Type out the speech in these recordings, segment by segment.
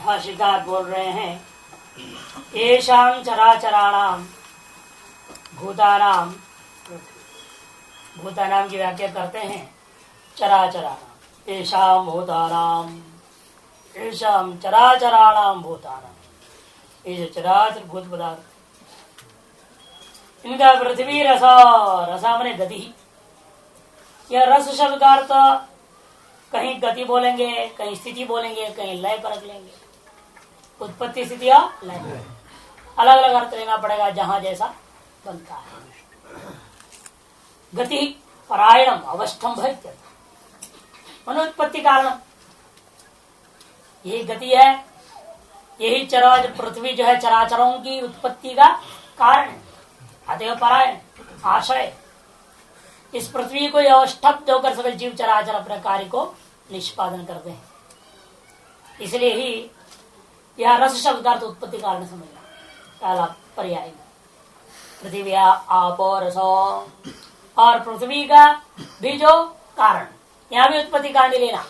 भाष्यकार बोल रहे हैं, येषां चराचराणाम भूतानाम, भूतानाम की व्याख्या करते हैं चराचराणाम, येषां भूतानाम, येषां चराचराणाम भूतानाम, ये जो चराचर भूत पदार्थ, इनका पृथ्वी रसा, रसा माने गति। यह रस शब्द का अर्थ कहीं गति बोलेंगे, कहीं स्थिति बोलेंगे, कहीं लय परख लेंगे। उत्पत्ति स्थिति या लय अलग अलग अर्थ लेना पड़ेगा जहां जैसा बनता है। गति परायणम अवस्थम मनोत्पत्ति कारण, यही गति है, यही चराचर पृथ्वी जो है चराचरों की उत्पत्ति का कारण है। अतः परायण आश्रय, इस पृथ्वी को अवस्थित होकर सभी जीव चराचर अपने कार्य को निष्पादन करते हैं। इसलिए ही यह रस शब्द का अर्थ उत्पत्ति कारण समझना पहला पर्याय में। पृथ्वी आपो रसो, और पृथ्वी का भी जो कारण, यहाँ भी उत्पत्ति कारण लेना।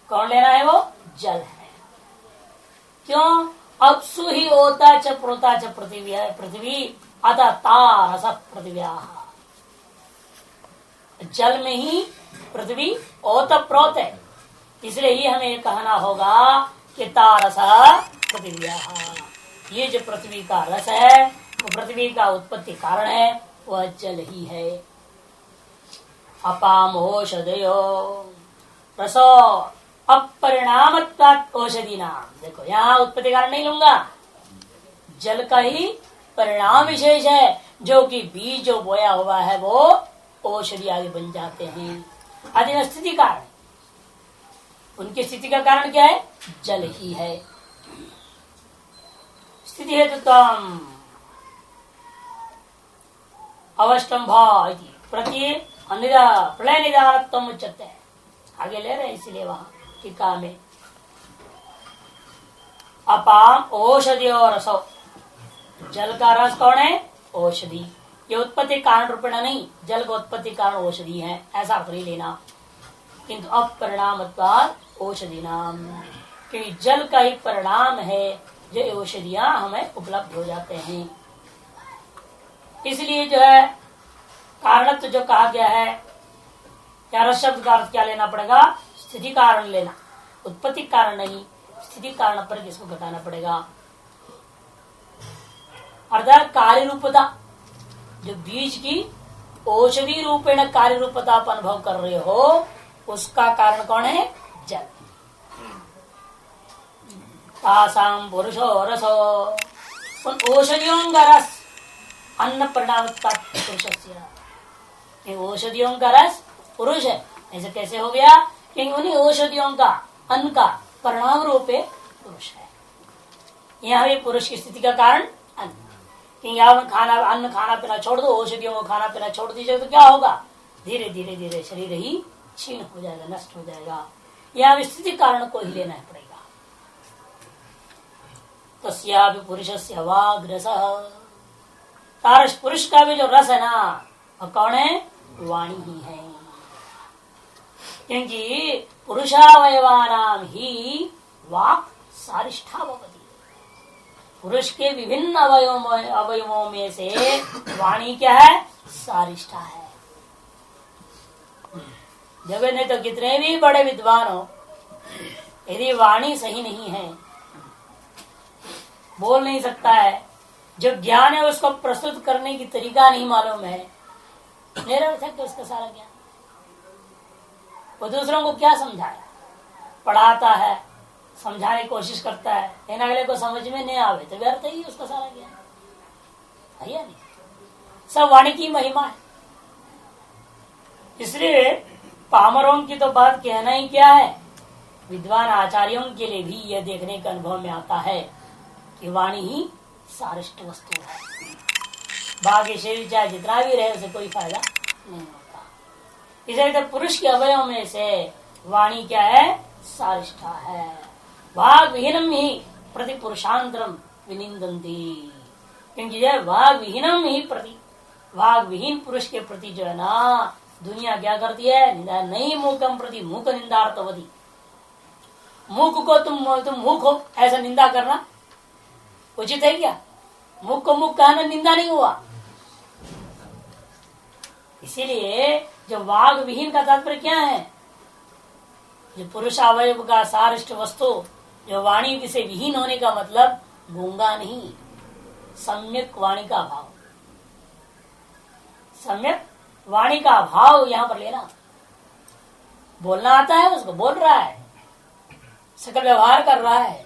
कौन लेना है? वो जल है। क्यों? अपसु ही ओता च प्रोता च पृथ्वी है, पृथ्वी अतः ता रस पृथ्व्या, जल में ही पृथ्वी ओत प्रोत है। इसलिए ही हमें कहना होगा कि तारस पृथ्व्या, ये जो पृथ्वी का रस है वो पृथ्वी का उत्पत्ति कारण है, वह जल ही है। अपाम औषधयो रसो अपरिणामत्वात् औषधि नाम। देखो यहाँ उत्पत्ति कारण नहीं लूंगा, जल का ही परिणाम विशेष है, जो कि बीज जो बोया हुआ है वो औषधि आदि बन जाते हैं। आदि स्थिति कारण, उनकी स्थिति का कारण क्या है? जल ही है। स्थिति है तो तम अवस्टम्भ प्रति प्रलय निदानत्वम उच्चते है, आगे ले रहे इसीलिए वहां टीका में अपाम औषधि और रसो, जल का रस कौन है? औषधि। ये उत्पत्ति कारण रूपेण नहीं, जल का उत्पत्ति कारण औषधि है, ऐसा अर्थ नहीं लेना। किंतु अपरिणामत्वात् औषधि नाम, क्योंकि जल का ही परिणाम है जो औषधियां हमें उपलब्ध हो जाते हैं। इसलिए जो है कारणत्व जो कहा गया है, क्या रस शब्द का अर्थ क्या लेना पड़ेगा? स्थिति कारण लेना, उत्पत्ति कारण नहीं, स्थिति कारण पर इसको घटाना पड़ेगा। अर्थात कार्य रूपता, जो बीज की औषधि रूपेण कार्य रूपता आप अनुभव कर रहे हो, उसका कारण कौन है? जल। तासाम पुरुषो रसो, उन औषधियों का रस अन्न परिणाम पुरुष, औषधियों का रस पुरुष है। ऐसे कैसे हो गया? क्योंकि उन्हीं औषधियों का अन्न का परिणाम रूपे पुरुष है। यहाँ भी पुरुष की स्थिति का कारण अन्न, क्योंकि अन्न खाना पीना छोड़ दो, औषधियों को खाना पीना छोड़ दीजिए तो क्या होगा? धीरे धीरे धीरे शरीर ही क्षीण हो जाएगा, नष्ट हो जाएगा। यहाँ स्थिति कारण को ही लेना पड़ेगा। तस्यापि पुरुषस्य वाग् रसः, तारस पुरुष का भी जो रस है ना, वो कौन है? वाणी ही है। क्योंकि पुरुषावयवानाम ही वाक् सारिष्ठा भवति, पुरुष के विभिन्न अवयवों में से वाणी क्या है? सारिष्ठा है। जब नहीं तो कितने भी बड़े विद्वान हो, यदि वाणी सही नहीं है, बोल नहीं सकता है, जो ज्ञान है उसको प्रस्तुत करने की तरीका नहीं मालूम है, निरर्थक है उसका सारा ज्ञान। वो दूसरों को क्या समझाया? पढ़ाता है, समझाने की कोशिश करता है, लेकिन अगले को समझ में नहीं आवे तो व्यर्थ ही उसका सारा ज्ञान है या नहीं? सब वाणी की महिमा है। इसलिए पामरों की तो बात कहना ही क्या है, विद्वान आचार्यों के लिए भी यह देखने के अनुभव में आता है कि वाणी ही सारिष्ट वस्तु है। बाकी शरीर चाहे जितना भी रहे उसे कोई फायदा नहीं होता। इसलिए तो पुरुष के अवयव में से वाणी क्या है? सारिष्ठा है। वाग विहीनम ही प्रति पुरुषांतरम विनिंदन्ति, क्योंकि जो वाग विहीनम ही प्रति, वाग विहीन पुरुष के प्रति जो है ना दुनिया क्या करती है? निंदा नहीं मूकम प्रति मूक निंदार्थवती, मूक को तुम मूक हो ऐसा निंदा करना उचित है क्या? मुख को मुख कहना निंदा नहीं हुआ। इसीलिए जो वाग विहीन का तात्पर्य क्या है? जो पुरुष अवयव का सारिष्ट वस्तु जो वाणी से विहीन होने का मतलब गूंगा नहीं, सम्यक वाणी का भाव, सम्यक वाणी का भाव यहां पर लेना। बोलना आता है उसको, बोल रहा है, सकल व्यवहार कर रहा है,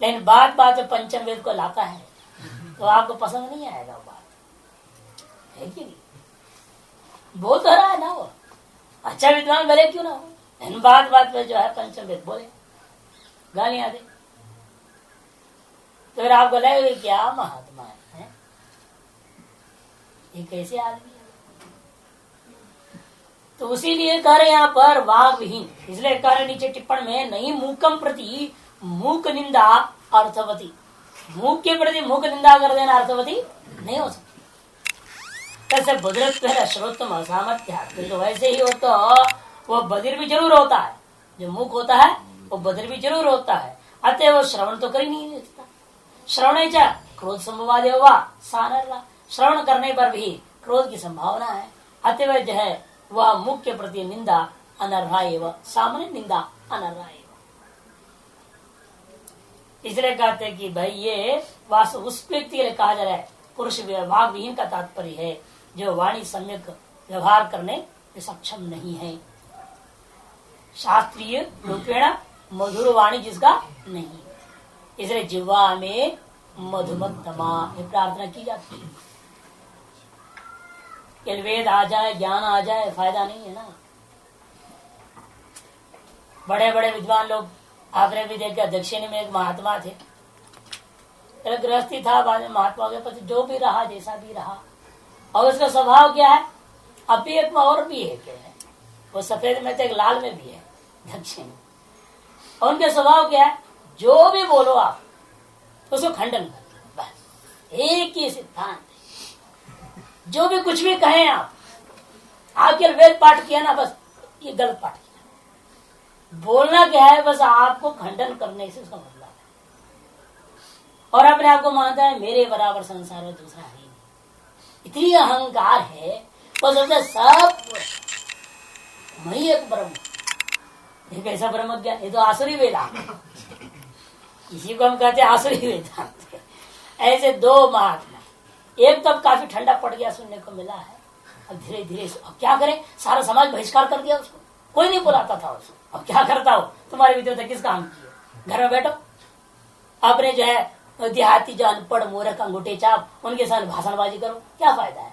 लेकिन बात बात में पंचम वेद को लाता है तो आपको पसंद नहीं आएगा। वो बात है कि नहीं? बोल तो रहा है ना वो, अच्छा विद्वान भले क्यों ना हो, लेकिन बात बात में जो है पंचम वेद बोले, गालियां दे, तो फिर आपको लगेगा क्या महात्मा है, ये कैसे आदमी है? तो उसीलिए कह रहे यहाँ पर वाग विहीन, इसलिए कह रहे नीचे टिप्पण में नहीं मूकम प्रति मूक निंदा अर्थवती, मूक के प्रति मूक निंदा कर देना अर्थवती नहीं हो सकती। कैसे बधिरत्व है श्रोतम असामर्थ्य, तो वैसे ही हो तो वो बधिर भी जरूर होता है, जो मूक होता है वो बधिर भी जरूर होता है, अतः वो श्रवण तो कर ही नहीं सकता। श्रवण क्रोध संभवाद हुआ सानर, श्रवण करने पर भी क्रोध की संभावना है, अतः जो है वह मुख के प्रति निंदा अनर्हा एवं सामान्य निंदा अनर्हा एवं। इसलिए कहते हैं कि भाई ये वास्तव उस व्यक्ति के लिए कहा जा रहा है पुरुष वाग विहीन का तात्पर्य है जो वाणी सम्यक व्यवहार करने में सक्षम नहीं है, शास्त्रीय रूपेण मधुर वाणी जिसका नहीं, इसलिए जिह्वा में मधुमत्तमा ये प्रार्थना की जाती है। कि वेद आ जाए ज्ञान आ जाए फायदा नहीं है ना। बड़े बड़े विद्वान लोग आपने भी देखा, दक्षिण में एक महात्मा थे, एक गृहस्थी था, बाद में महात्मा के पति जो भी रहा जैसा भी रहा, और उसका स्वभाव क्या है, अभी एक और भी है, वो सफेद में तो एक लाल में भी है दक्षिण, और उनके स्वभाव क्या है, जो भी बोलो आप उसको खंडन कर, बस एक ही सिद्धांत, जो भी कुछ भी कहें आप, आपके वेद पाठ किया ना, बस ये गलत पाठ किया, बोलना क्या है, बस आपको खंडन करने से उसका मतलब है, और अपने आप को मानता है मेरे बराबर संसार में दूसरा है नहीं, इतनी अहंकार है, वो सोचता सब मैं एक ब्रह्म, ये कैसा ब्रह्म ज्ञान, ये तो आसुरी वेदांत, इसी को हम कहते हैं आसुरी वेदांत। ऐसे दो महात्मा, एक तब काफी ठंडा पड़ गया सुनने को मिला है, अब धीरे धीरे अब क्या करें, सारा समाज बहिष्कार कर दिया उसको, कोई नहीं बुलाता था उसको, अब क्या करता हो, तुम्हारे विद्यार्थी किस काम की, घर में बैठो, आपने जो है देहाती जो अनपढ़ मूर्ख अंगूठे चाप उनके साथ भाषणबाजी करो, क्या फायदा है।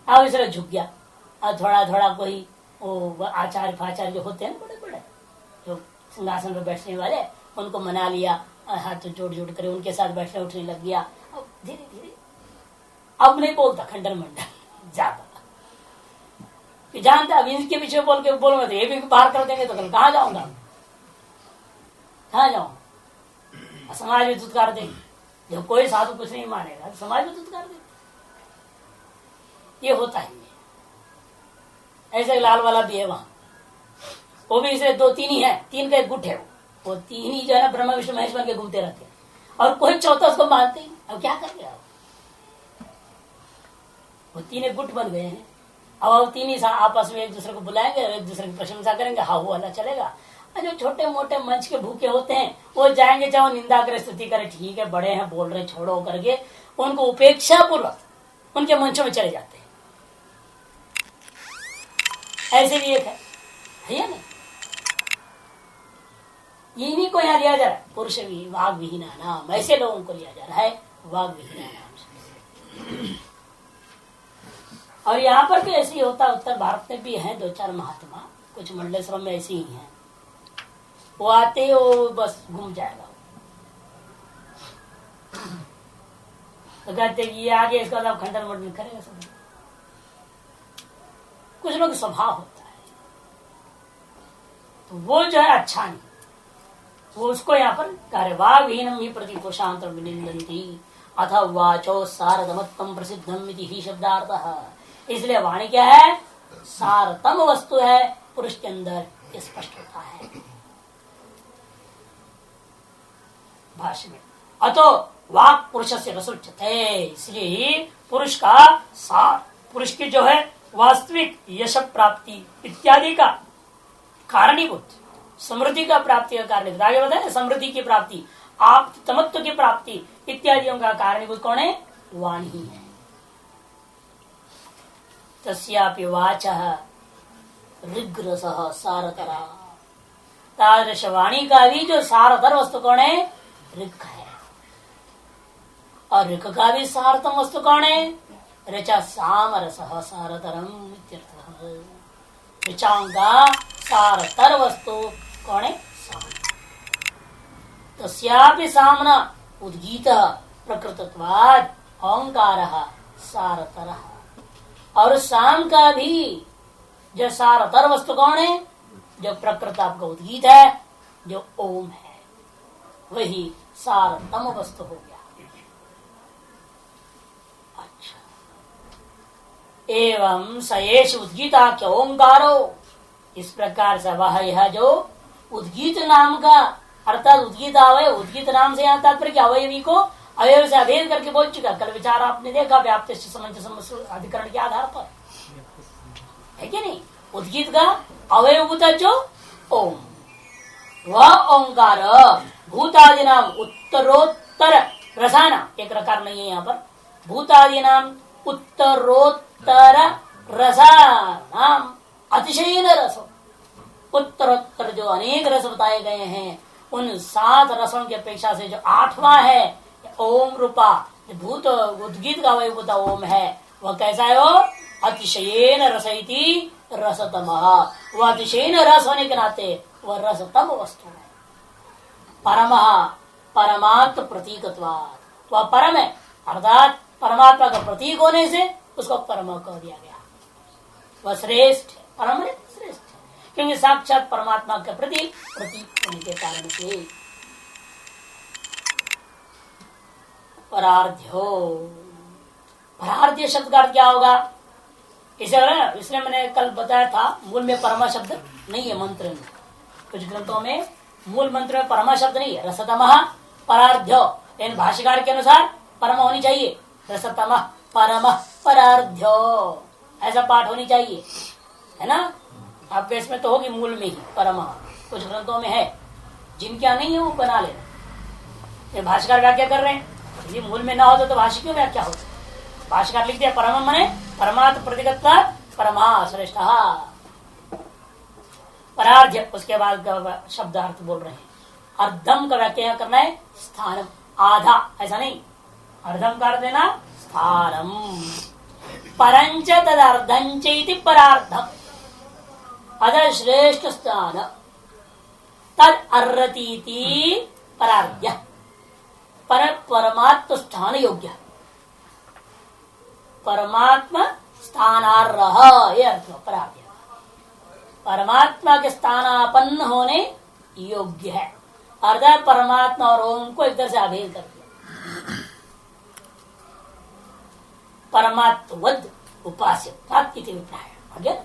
अब इसलिए झुक गया, अब थोड़ा थोड़ा कोई वो आचार्य फाचार्य जो होते हैं बड़े बड़े जो सिंहासन पर बैठने वाले, उनको मना लिया, हाथ जोड़ जोड़ कर उनके साथ बैठने उठने लग गया, अब धीरे धीरे अब नहीं बोलता खंडन मंडन ज्यादा, जानता अब इनके पीछे बोल के बोलूंगा तो ये भी बाहर कर देंगे, तो कल कहाँ जाऊंगा, कहाँ जाऊंगा, समाज में धुतकार देंगे, जब कोई साधु कुछ नहीं मानेगा तो समाज में धुतकार देंगे, ये होता ही है। ऐसे लाल वाला भी है वहां, वो भी इसे दो तीन ही है, तीन का एक गुट है, वो तीन ही जो है ना ब्रह्मा विष्णु महेश बन के घूमते रहते हैं, और कोई चौथा उसको मानते ही, अब क्या करेंगे आप, वो तीन एक गुट बन गए हैं, अब तीन ही आपस में एक दूसरे को बुलाएंगे और एक दूसरे की प्रशंसा करेंगे, हाँ वो अल्लाह चलेगा। जो छोटे मोटे मंच के भूखे होते हैं वो जाएंगे, चाहे वो निंदा करे स्तुति करे, ठीक है बड़े हैं बोल रहे छोड़ो करके उनको उपेक्षा पूर्वक उनके मंचों में चले जाते हैं। ऐसे भी एक है ना, इन्हीं को यहाँ लिया जा रहा है पुरुष भी वाग विहीना नाम, ऐसे लोगों को लिया जा रहा है वाग विहीना नाम से। और यहाँ पर भी ऐसे ही होता, उत्तर भारत में भी हैं दो चार महात्मा, कुछ मंडलेश्वर में ऐसे ही हैं, वो आते ही वो बस घूम जाएगा, तो कहते ये आगे इसका मतलब खंडन मंडन करेगा सब। कुछ लोग स्वभाव होता है, तो वो जो है अच्छा नहीं, वो उसको यहाँ पर कार्य वागहीनम ही प्रति पुरुषांतर विनिंदन्ति अथ वाचो सारतमत्तम प्रसिद्धम इति ही शब्दार्थ। इसलिए वाणी क्या है, सारतम वस्तु है, पुरुष के अंदर स्पष्ट होता है। भाष्य में अतो वाक् पुरुष से रसोच्यते, इसलिए ही पुरुष का सार, पुरुष की जो है वास्तविक यश प्राप्ति इत्यादि का कारणीभूत, समृद्धि का प्राप्ति का कारण आगे बताए, समृद्धि की प्राप्ति, आप तमत्व की प्राप्ति इत्यादियों का कारणीभूत कौन है? वाणी ही है। तस्यापि वाचः ऋग्रसः सारतरा, तादृश वाणी का भी जो सारतर वस्तु कौन है? ऋग है। और ऋग का भी सारतम वस्तु कौन है? ऋचा सामरसः सारतरम इत्यर्थः। ऋचाओं का सारतर वस्तु कौन है? साम। तस्यापि सामना उद्गीत प्रकृतत्वात् ओंकारः सारतरः। और साम का भी जो सारतर वस्तु कौन है? जो प्रकृत आपका उद्गीत है, जो ओम है, वही सारतम वस्तु हो गया। अच्छा, एवं सयेश उद्गीताख्य ओंकारो, इस प्रकार से वह यह जो उद्गीत नाम का, अर्थात उद्गीत अवय, उद्गीत नाम से यहाँ तात्पर्य कि अवयवी को अवयव से अभेद करके बोल चुका। कल विचार आपने देखा व्याप्त समंजस अधिकरण के आधार पर, है कि नहीं? उद्गीत का अवयवभूत जो ओम, वह ओंकार भूतादि नाम उत्तरोत्तर रसाना, एक रकार नहीं है यहाँ पर, भूतादि नाम उत्तरोत्तर रसानाम अतिशयन रस, उत्तरोत्तर जो अनेक रस बताए गए हैं, उन 7 रसों की अपेक्षा से जो 8वां है ओम रूपा, भूत उद्गीत का अवयवभूत ओम है, वह कैसा है? वो अतिशयन रसइति रसतम, वह अतिशयन रस होने के नाते वह रसतम वस्तु है। परम परमात्म प्रतीकत्वात्, वह परम है, अर्थात परमात्मा का प्रतीक होने से उसको परम कह दिया गया। वह श्रेष्ठ है, परम श्रेष्ठ है, क्योंकि साक्षात परमात्मा के प्रतीक होने के कारण से। परार्ध्यो, परार्ध्य शब्द का अर्थ क्या होगा? इसलिए मैंने कल बताया था, मूल में परमा शब्द नहीं है मंत्र में, कुछ ग्रंथों में मूल मंत्र में परमा शब्द नहीं है। रसतमः परार्ध्यो, इन भाष्यकार के अनुसार परम होनी चाहिए, रसतमः परमः परार्ध्यो, ऐसा पाठ होनी चाहिए, है ना? आपके इसमें तो होगी मूल में ही परमा, कुछ ग्रंथों में है, जिनका नहीं है वो बना लेना। ये भाष्यकार व्याख्या कर रहे हैं, यदि मूल में ना हो तो भाष्य क्यों व्याख्या होती? भाष्यकार लिख दिया परम मने परमात्म प्रतीकत्वात् परमा श्रेष्ठ परार्ध्य, उसके बाद शब्दार्थ बोल रहे हैं। अर्धम का व्याख्या करना है स्थानम, आधा, ऐसा नहीं, अर्धम कर देना स्थानम, परंच तदर्धंच इति परार्धम, अद श्रेष्ठ स्थान तद अर्रतीति परार्ध्य, पर परमात्म स्थान योग्य, परमात्मा स्थानार्ह, ये अर्थ परार्ध्य, परमात्मा के स्थानापन्न होने योग्य है, अर्थात परमात्मा और ओम को एक तरह से अभेद कर दिया। परमात्मवद उपास्य अभिप्राय,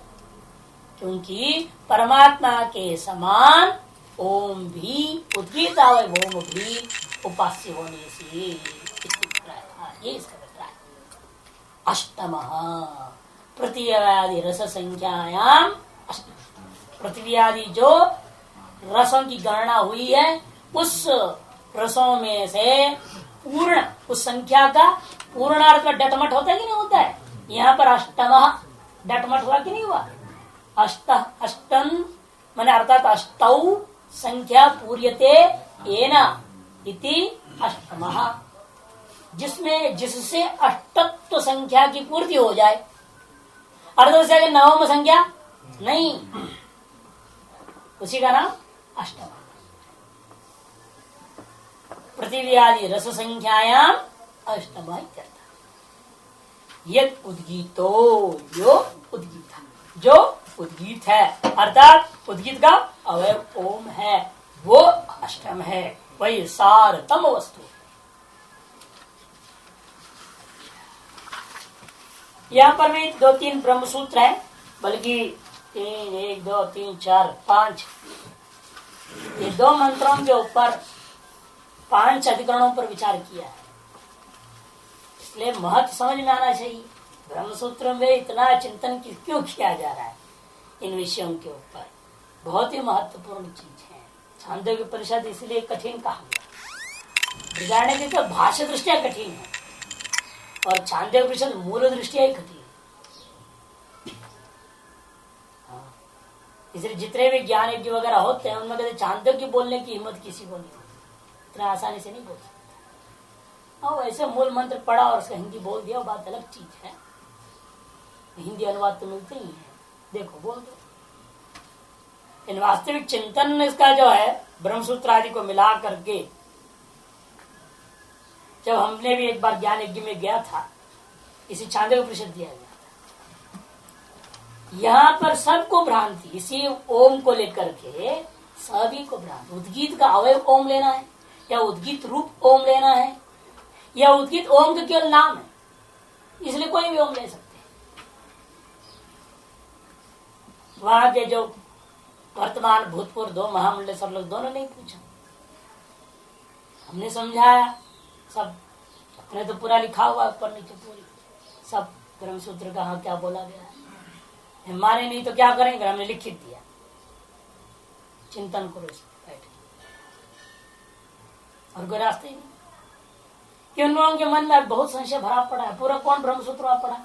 क्योंकि परमात्मा के समान ओम भी, उद्गीत ओम भी उपास्य होने से, ये इसका अभिप्राय। अष्टमः पृथ्वी रस संख्यायाम, पृथ्वी आदि जो रसों की गणना हुई है, उस रसों में से पूर्ण, उस संख्या का पूर्णार्थ में डटमट होता है कि नहीं होता है? यहाँ पर अष्टमः डटमट हुआ कि नहीं हुआ? अष्टम माने अर्थात अष्टौ संख्या पूर्यते येन इति अष्टमः, जिसमें जिससे अष्टत्व संख्या की पूर्ति हो जाए, अर्थात से नवम संख्या नहीं, उसी का नाम अष्टम। पृथ्वी आदि रस संख्यायाम अष्टम यद उद्गीतो, जो उद्गीत, जो उद्गीत है, अर्थात उद्गीत का अवयव ओम है, वो अष्टम है, वही सारतम वस्तु। यहाँ पर भी 2-3 ब्रह्म सूत्र है, बल्कि 3, 1, 2, 3, 4, 5, ये 2 मंत्रों के ऊपर 5 अधिकरणों पर विचार किया है। इसलिए महत्व समझ में आना चाहिए। ब्रह्मसूत्र में इतना चिंतन क्यों किया जा रहा है इन विषयों के ऊपर, बहुत ही महत्वपूर्ण चीज है। छांदोग्य परिषद इसलिए कठिन कहा गया। बृहदारण्यक की तो भाष्य दृष्टिया कठिन है और छांदोग्य परिषद मूल दृष्टिया ही कठिन है। इसलिए जितने भी ज्ञान यज्ञ वगैरह होते हैं उनमें कहते छांदोग्य बोलने की हिम्मत किसी को नहीं होती, इतना आसानी से नहीं बोल सकते। और वैसे मूल मंत्र पढ़ा और उसका हिंदी बोल दिया, बात अलग चीज है। हिंदी अनुवाद तो मिलते ही है, देखो बोल दो। इन वास्तविक चिंतन इसका जो है ब्रह्मसूत्र आदि को मिला करके, जब हमने भी एक बार ज्ञान यज्ञ में गया था, इसी छांदोग्य परिषद दिया गया था। यहाँ पर सबको भ्रांति, इसी ओम को लेकर के सभी को भ्रांति। उद्गीत का अवयव ओम लेना है या उद्गीत रूप ओम लेना है या उद्गीत ओम का केवल नाम है, इसलिए कोई भी ओम ले सकते हैं। वहां के जो वर्तमान भूतपूर्व 2 महामंडलेश्वर लोग दोनों नहीं पूछा, हमने समझाया सब। अपने तो पूरा लिखा हुआ ऊपर नीचे पूरी सब ब्रह्मसूत्र का क्या बोला गया है, माने नहीं तो क्या करेंगे, हमने लिखित दिया, चिंतन करो बैठ और कोई रास्ते ही नहीं। कि उन लोगों के मन में बहुत संशय भरा पड़ा है, पूरा कौन ब्रह्मसूत्र पड़ा।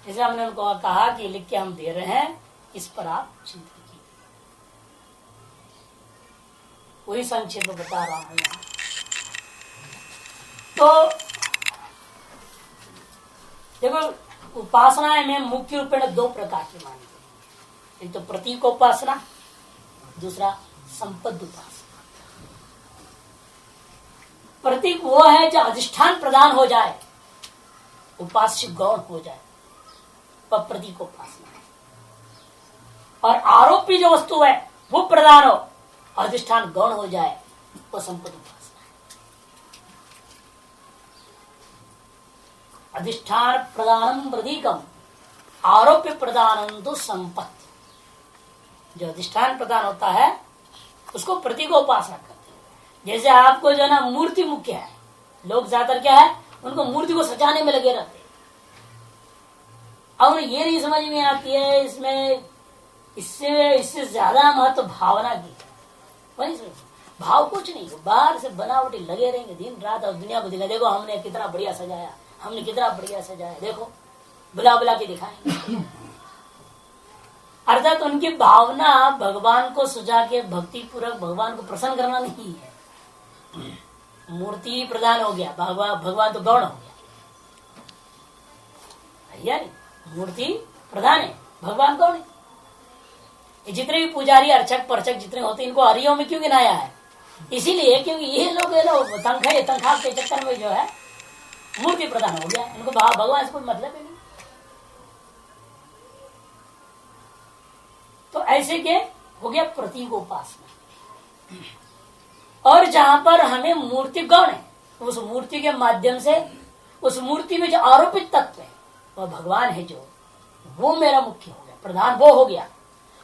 इसलिए हमने उनको कहा कि लिख के हम दे रहे हैं, इस पर आप चिंतन कीजिए। वही संक्षेप में बता रहा हूं यहाँ। तो देखो उपासना में मुख्य रूप में 2 प्रकार की मानी गई। एक तो प्रतीक उपासना, दूसरा संपद उपासना। प्रतीक वो है जो अधिष्ठान प्रदान हो जाए, उपास्य गौण हो जाए, वह प्रतीक उपासना है। और आरोपी जो वस्तु है वो प्रदान हो, अधिष्ठान गौण हो जाए, वो संपद उपासना है। अधिष्ठान प्रदानम प्रतीकम, आरोप्य प्रदानम तो संपत्ति। जो अधिष्ठान प्रदान होता है उसको प्रतीक उपासना करते हैं। जैसे आपको जो ना मूर्ति मुख्य है, लोग ज्यादातर क्या है उनको मूर्ति को सजाने में लगे रहते हैं। अब उन्हें ये नहीं समझ में आती है इसमें इससे ज्यादा महत्व भावना की है। वही भाव कुछ नहीं, बाहर से बनावटी लगे रहेंगे दिन रात और दुनिया को दिखा, देखो हमने कितना बढ़िया सजाया, हमने कितना बढ़िया सजाया, देखो बुला बुला के दिखाएंगे। अर्थात उनकी भावना भगवान को सजा के भक्ति पूर्वक भगवान को प्रसन्न करना नहीं है। मूर्ति प्रदान हो गया, भगवान तो गौण हो गया। मूर्ति प्रधान है, भगवान गौण है। ये जितने भी पुजारी अर्चक परचक जितने होते हैं, इनको हरियों में क्यों गिनाया है? इसीलिए क्योंकि ये लोग तनख्वाह के चक्कर में जो है मूर्ति प्रदान हो गया, इनको भगवान से कोई मतलब ही नहीं। तो ऐसे के हो गया प्रतीक उपासना। और जहां पर हमें मूर्ति गौण है, उस मूर्ति के माध्यम से उस मूर्ति में जो आरोपित तत्व है वह भगवान है, जो वो मेरा मुख्य हो गया, प्रधान वो हो गया।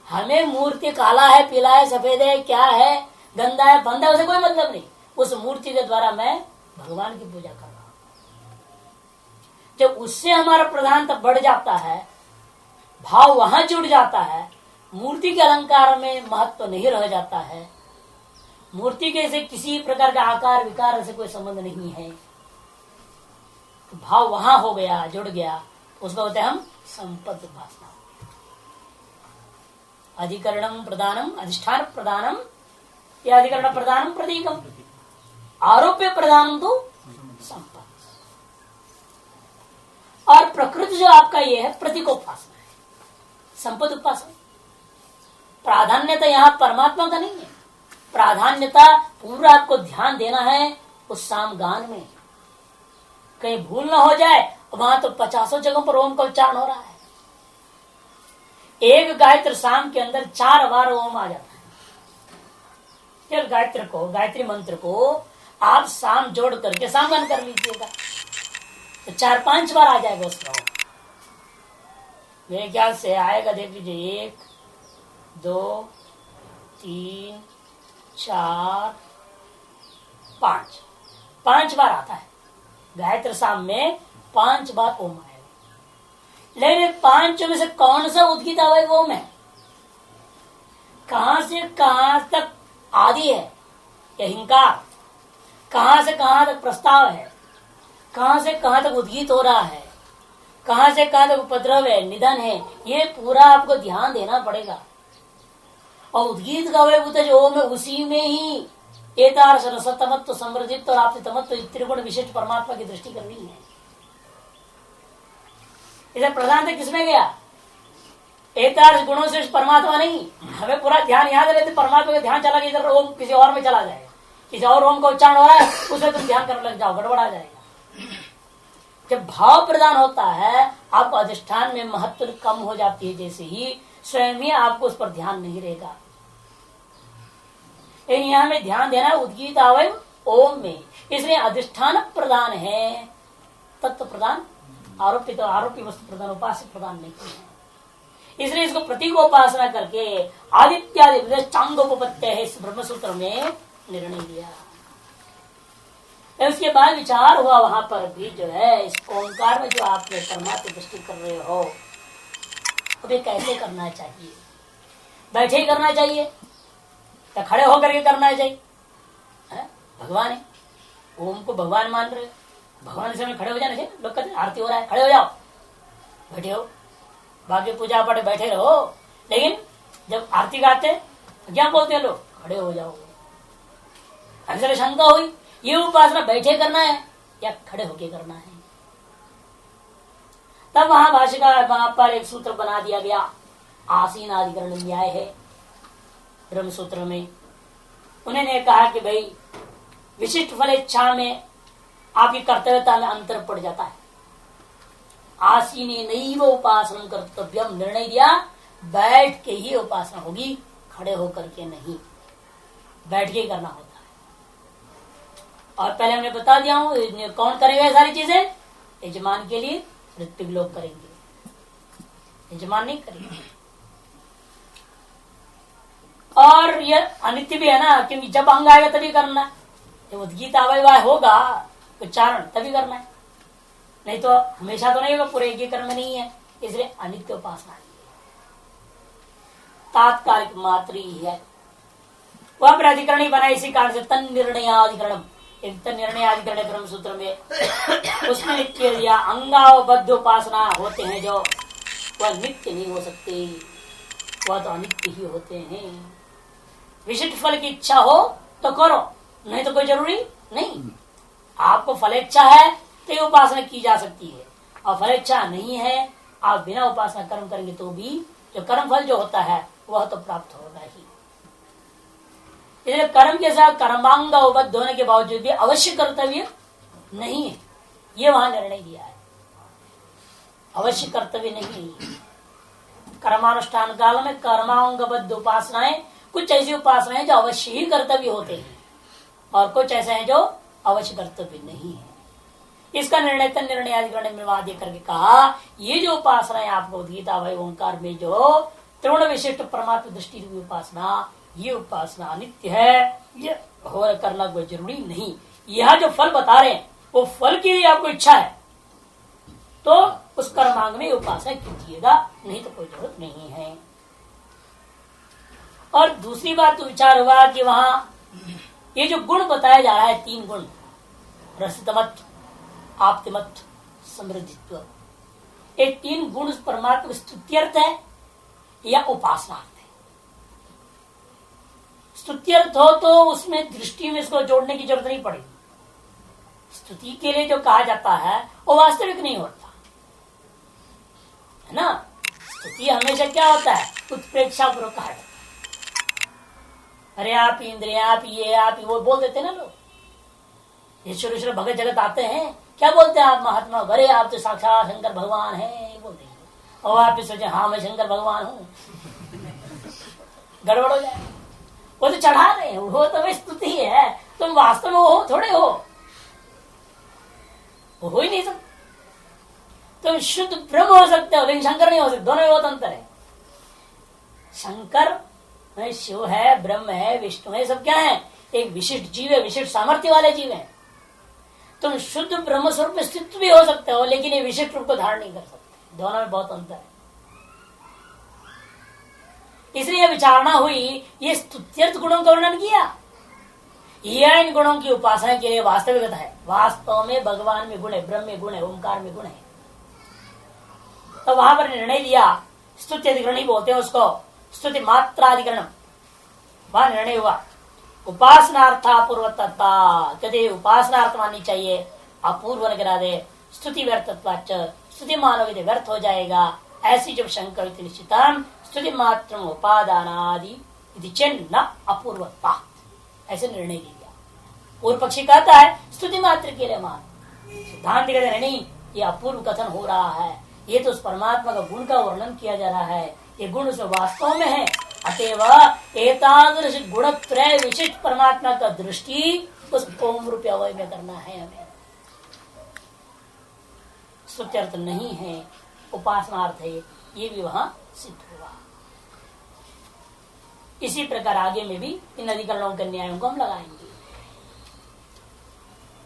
हमें मूर्ति काला है, पीला है, सफेद है, क्या है, गंदा है, बंदा है, उसे कोई मतलब नहीं। उस मूर्ति के द्वारा मैं भगवान की पूजा कर रहा हूं। जब उससे हमारा प्रधानता बढ़ जाता है, भाव वहां जुड़ जाता है, मूर्ति के अलंकार में महत्व नहीं रह जाता है, मूर्ति के से किसी प्रकार का आकार विकार से कोई संबंध नहीं है, तो भाव वहां हो गया, जुड़ गया, उसको बोलते हैं हम संपद उपासना। अधिकरणम प्रदानम, अधिष्ठान प्रदानम या अधिकरण प्रदानम प्रतीकम, आरोप्य प्रदानम तो संपद। और प्रकृति जो आपका ये है प्रतीकोपासना है, संपद उपासना। प्राधान्यता यहाँ परमात्मा का नहीं है, प्राधान्यता पूरा आपको ध्यान देना है उस सामगान में, कहीं भूल ना हो जाए। वहां तो 50 जगहों पर ओम का उच्चारण हो रहा है। एक गायत्री शाम के अंदर 4 बार ओम आ जाता है। फिर गायत्री मंत्र को आप शाम जोड़ करके सामगान कर लीजिएगा तो 4-5 बार आ जाएगा उसका ओम। मेरे ख्याल से आएगा, देख लीजिए, 1 2 3 4 5 5 बार आता है। गायत्री साम में 5 बार ओम आएगा। लेकिन 5 में से कौन सा उद्गीत अवय ओम है? कहां से कहां तक आदि है या हिंकार, कहां से कहां तक प्रस्ताव है, कहां से कहां तक उद्गीत हो रहा है, कहां से कहां तक उपद्रव है, निधन है, ये पूरा आपको ध्यान देना पड़ेगा। और उद्गीत का अवयभूत जो ओम है उसी में ही एतार रसतमत्व समृद्धित्व और आपतमत्व त्रिगुण विशिष्ट परमात्मा की दृष्टि करनी है। इसे प्रधान किसमें गया? एतार गुणों से परमात्मा नहीं। हमें पूरा ध्यान याद रहते, परमात्मा का ध्यान चला गया इधर, ओम किसी और में चला जाएगा, किसी और ओम का उच्चारण हो रहा है उसे तुम ध्यान करने लग जाओ, गड़बड़ा जाएगा। जब भाव प्रदान होता है आपको अधिष्ठान में महत्व कम हो जाती है, जैसे ही स्वयं ही आपको उस पर ध्यान नहीं रहेगा। यहाँ में ध्यान देना उद्गीत अवयव ओम में, इसलिए अधिष्ठान प्रदान है, तत्व प्रदान आरोपित आरोपी वस्तु प्रदान उपास्य प्रदान नहीं है। इसलिए इसको प्रतीक उपासना करके आदित्यादि चांगोपत्य है इस ब्रह्मसूत्र में निर्णय दिया। उसके बाद विचार हुआ वहां पर भी जो है इस ओंकार में जो आपने परमात्मा दृष्टि कर रहे हो अभी कैसे करना चाहिए? बैठे ही करना चाहिए या खड़े होकर के करना चाहिए? भगवान है, ओम को भगवान मान रहे, भगवान से खड़े हो जाना चाहिए। लोग कहते आरती हो रहा है, खड़े हो जाओ, बैठे हो, बाकी पूजा पाठ बैठे रहो, लेकिन जब आरती गाते क्या बोलते हैं लोग? खड़े हो जाओ। अक्सर शंका हुई ये उपासना बैठे करना है या खड़े होके करना है? तब वहां भाष्यकार वहां पर एक सूत्र बना दिया गया, आसीन अधिकरण न्याय है ब्रह्म सूत्र में। उन्होंने कहा कि भाई विशिष्ट फल इच्छा में आपकी कर्तव्यता में अंतर पड़ जाता है। आसीने नैव उपासना कर्तव्यम, निर्णय दिया बैठ के ही उपासना होगी, खड़े होकर के नहीं, बैठ के ही करना होता है। और पहले हमने बता दिया हूं कौन करेगा सारी चीजें? यजमान के लिए ऋत्विक लोग करेंगे, यजमान नहीं करेंगे। और ये अनित्य भी है ना, क्योंकि जब अंग आएगा तभी करना, जब उद्गीत अवयव होगा उच्चारण तभी करना है, नहीं तो हमेशा तो नहीं होगा, पूरे एक कर्म नहीं है। इसलिए अनित्य उपासना तात्कालिक मात्र ही है। वह प्राधिकरण ही बना, इसी कारण से तन निर्णयाधिकरण, एक तन निर्णयाधिकरण ब्रह्म सूत्र में उसमें नित्य दिया अंगावबद्ध उपासना होते हैं जो, वह नित्य नहीं हो सकते, वह तो अनित्य ही होते हैं। विशिष्ट फल की इच्छा हो तो करो, नहीं तो कोई जरूरी नहीं। आपको फल इच्छा है तो उपासना की जा सकती है, और फल इच्छा नहीं है आप बिना उपासना कर्म करेंगे तो भी जो कर्म फल जो होता है वह तो प्राप्त होगा ही। इसलिए कर्म के साथ कर्मांग उपबद्ध होने के बावजूद भी अवश्य कर्तव्य नहीं है, ये वहां निर्णय दिया है। अवश्य कर्तव्य नहीं है। कर्मानुष्ठान काल में कर्मांगबद्ध उपासनाएं, कुछ ऐसी उपासनाएं जो अवश्य ही कर्तव्य होते हैं और कुछ ऐसे हैं जो अवश्य कर्तव्य नहीं है। इसका निर्णय तन निर्णयाधिकरण में वाद्य करके कहा, ये जो उपासना है आपको गीता वही ओंकार में जो त्रिगुण विशिष्ट परमात्मा दृष्टि की उपासना, ये उपासना अनित्य है, ये हो करना कोई जरूरी नहीं। यह जो फल बता रहे हैं वो फल की आपको इच्छा है तो उस कर्मांग में उपासना कीजिएगा, नहीं तो कोई जरूरत नहीं है। और दूसरी बात तो विचार हुआ कि वहां ये जो गुण बताया जा रहा है, 3 गुण, रसतमत, आप्तिमत, समृद्धित्व, ये 3 गुण परमात्मा स्तुत्यर्थ है या उपासनार्थ है? स्तुत्यर्थ हो तो उसमें दृष्टि में इसको जोड़ने की जरूरत नहीं पड़ेगी। स्तुति के लिए जो कहा जाता है वो वास्तविक नहीं होता है ना। स्तुति हमेशा क्या होता है? उत्प्रेक्षा पूर्वक कहा जाता है। अरे आप इंद्रिया, आप ये, आप वो बोल देते ना लोग। ईश्वर ईश्वर भगत जगत आते हैं, क्या बोलते हैं आप महात्मा? अरे आप तो साक्षात शंकर भगवान हैं, ये बोलते हैं। और आप सोचे हाँ मैं शंकर भगवान हूँ, गड़बड़ हो जाए। वो तो चढ़ा रहे हैं, वो तो वे स्तुति है, तुम वास्तव में वो हो थोड़े हो, वो हो ही नहीं सकते। तुम शुद्ध ब्रह्म हो सकते हो लेकिन शंकर नहीं हो सकते, दोनों में बहुत अंतर है। शंकर शिव है, ब्रह्म है, विष्णु है, सब क्या है? एक विशिष्ट जीव है, विशिष्ट सामर्थ्य वाले जीव है। तुम शुद्ध ब्रह्म स्वरूप में स्थित भी हो सकते हो, लेकिन ये विशिष्ट रूप को धारण नहीं कर सकते। दोनों में बहुत अंतर है। इसलिए विचारणा हुई, ये स्तुत्यर्थ गुणों का वर्णन किया। यह इन गुणों की उपासना के लिए वास्तविकता है। वास्तव में भगवान में गुण है, ब्रह्म में गुण है, ओंकार में गुण है। तो वहां पर निर्णय दिया, स्तुति अधिकरण ही बोलते हैं उसको, स्तुति मात्राधिकरण। वहां निर्णय हुआ उपासनार्थापूर्वतत्ता, कहते उपासनार्थ माननी चाहिए, अपूर्व न करा दे। स्तुति व्यर्थत्वाच, स्तुति मानोगे व्यर्थ हो जाएगा। ऐसी जब शंका निश्चितम स्तुति मात्र उपादानादि चिन्ह अपूर्वता, ऐसे निर्णय दिया। पूर्व पक्षी कहता है स्तुति मात्र के लिए मान, सिद्धांत कहते नहीं, ये अपूर्व कथन हो रहा है। ये तो उस परमात्मा का गुण का वर्णन किया जा रहा है, ये गुण उस वास्तव में है। अतएव एतादृश गुणत्रय विशिष्ट परमात्मा का दृष्टि उस ओम रूप अवय में करना है हमें। स्तुत्यर्थ नहीं है, उपासनार्थ है, ये भी वहां सिद्ध हुआ। इसी प्रकार आगे में भी इन अधिकरणों के न्यायों को हम लगाएंगे।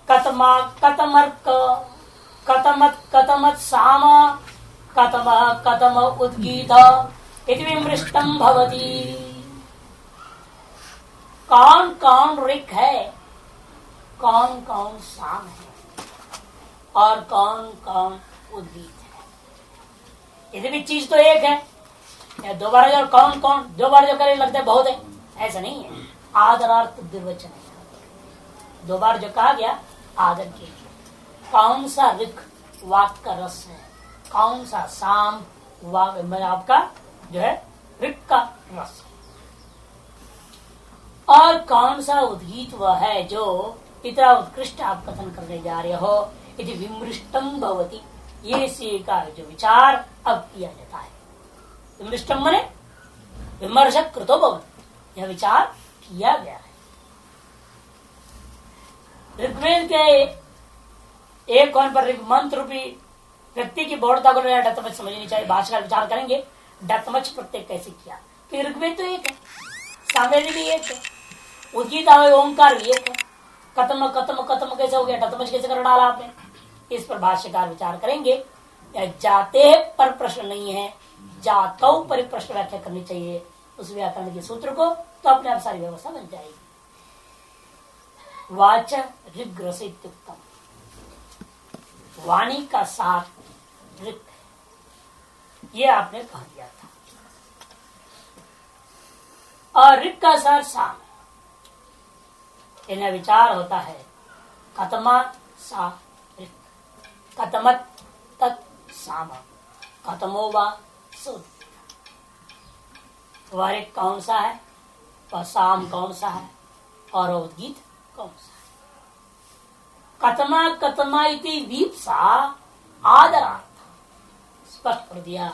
कतमा कतमर्क कतमत कतमत साम कतम कतम उद्गीत इति विमृष्टम भवति। कौन कौन ऋक है, कौन कौन साम है, और कौन कौन उद्गीत है। यदि भी चीज तो एक है, दो बार जो कौन कौन दो बार जो करे लगता है बहुत है, ऐसा नहीं है। आदरार्थ निर्वचन है, दो बार जो कहा गया आदर के लिए। कौन सा ऋक वाक का रस है, कौन सा साम वाक आपका जो है ऋक का रस है, और कौन सा उद्गीत वह है जो इतना उत्कृष्ट आप कथन करने जा रहे हो। यदि विमृष्टम भवति, ये सी का जो विचार अब किया जाता है। विमृष्टम मने विमर्श कृतो भवति, यह विचार किया गया है। ऋग्वेद के एक कौन पर मंत्र रूपी व्यक्ति की बौड़ता को डतमच समझनी चाहिए। भाषा का विचार करेंगे डतमच प्रत्यय कैसे किया, कि ऋग्वेद तो एक है, सामवेद भी एक है, उद्गीत ओंकार भी एक है। कतम कतम कतम कैसे हो गया, डतमच कैसे कर डाला आपने, इस पर भाष्यकार विचार करेंगे। जाते पर प्रश्न नहीं है, जातौ पर प्रश्न व्याख्या करनी चाहिए उस व्याकरण के सूत्र को, तो अपने आप सारी व्यवस्था बन जाएगी। वाच ऋग्रसित्युक्तम, वाणी का साथ ऋग, ये आपने कह दिया था। और ऋग का साथ साम, इन्हें विचार होता है कतमा सा ऋग, कतमत तत् साम, कतमो वा सुद। वह ऋग कौन सा है, वह साम कौन सा है, और उद्गीत कौन सा है। कतमा कतमा इति वीप्सा आदरार्थ, स्पष्ट कर दिया।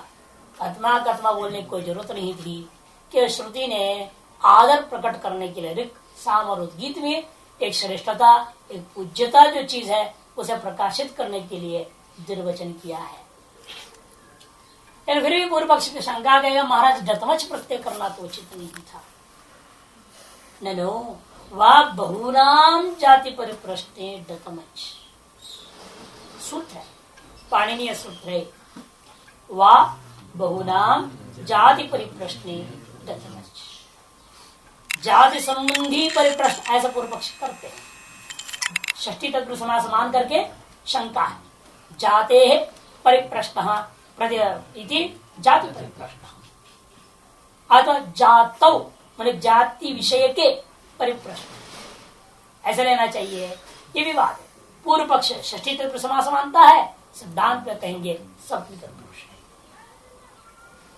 कतमा कतमा बोलने की कोई जरूरत नहीं थी, कि श्रुति ने आदर प्रकट करने के लिए ऋग साम और उद्गीत में एक श्रेष्ठता, एक पूज्यता जो चीज है उसे प्रकाशित करने के लिए निर्वचन किया है। फिर भी पूर्व पक्ष की शंका कहेगा महाराज डतमच प्रत्यय करना तो उचित नहीं था। ननो वाक बहुनाम जाति परिप्रश्ने डतमच सूत्र है, पाणिनीय सूत्र है। वा बहुनाम जाति परिप्रश्ने डतमच, जाति संबंधी परिप्रश्न ऐसा पूर्व पक्ष करते हैं। षष्ठी तत्पुरुष समास मान करके शंका है, जाते है परिप्रश्न इति जाति परिप्रश्न, अथवा जातौ माने जाति विषय के परिप्रश्न ऐसा लेना चाहिए। ये विवाद है। पूर्व पक्ष षष्ठी तत्पुरुष समास मानता है, सिद्धांत में कहेंगे सप्तमी तत्पुरुष है।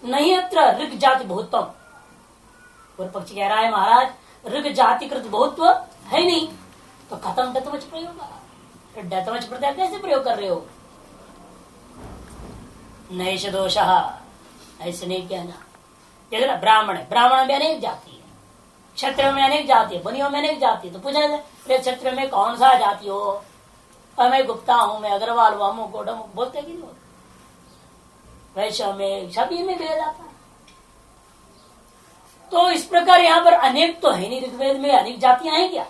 नहीं अत्र ऋग जाति बहुत्वम, पूर्व पक्ष कह रहा है महाराज ऋग जातिकृत बहुत्व है नहीं, तो खत्म डतमच प्रयोग, डतमच प्रत्यय कैसे प्रयोग कर रहे हो। नैष दोष, ऐसे नहीं कहना। जैसे ब्राह्मण है, ब्राह्मण में अनेक जाति है, क्षत्रियों में अनेक जाति है, बनियों में अनेक जाति है। तो पूछा जाए क्षत्रिय में कौन सा जाति हो, और मैं गुप्ता हूं, मैं अग्रवाल हूं, अमुक गोडम बोलते कि नहीं बोलते। वैश्य में सभी में भेद आता है। तो इस प्रकार यहाँ पर अनेक तो है नहीं, ऋग्वेद में अनेक जातियां हैं क्या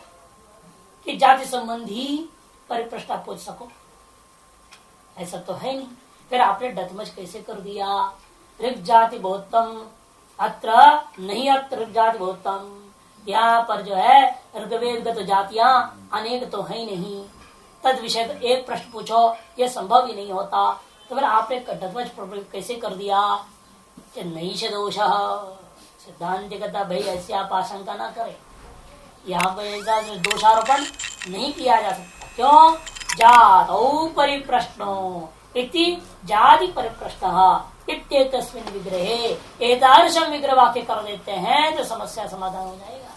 कि जाति संबंधी परिप्रश्न पूछ सको, ऐसा तो है नहीं। फिर आपने डतमज कैसे कर दिया, ऋग जाति बहुतम अत्र नहीं, अत्र ऋग जाति बहुतम, यहाँ पर जो है ऋग्वेदगत जातियां अनेक तो है नहीं, तद विषय एक प्रश्न पूछो, यह संभव ही नहीं होता। तो फिर आपने डतमज कैसे कर दिया, नहीं से दोष सिद्धांत कहता भाई ऐसी आप आशंका ना करें, यहाँ पर ऐसा दोषारोपण नहीं किया जा सकता। क्यों, जातौ परिप्रश्नो इति जाति परिप्रश्न इत्येतस्मिन् विग्रहे एतादृशं विग्रह वाक्य कर देते हैं तो समस्या समाधान हो जाएगा।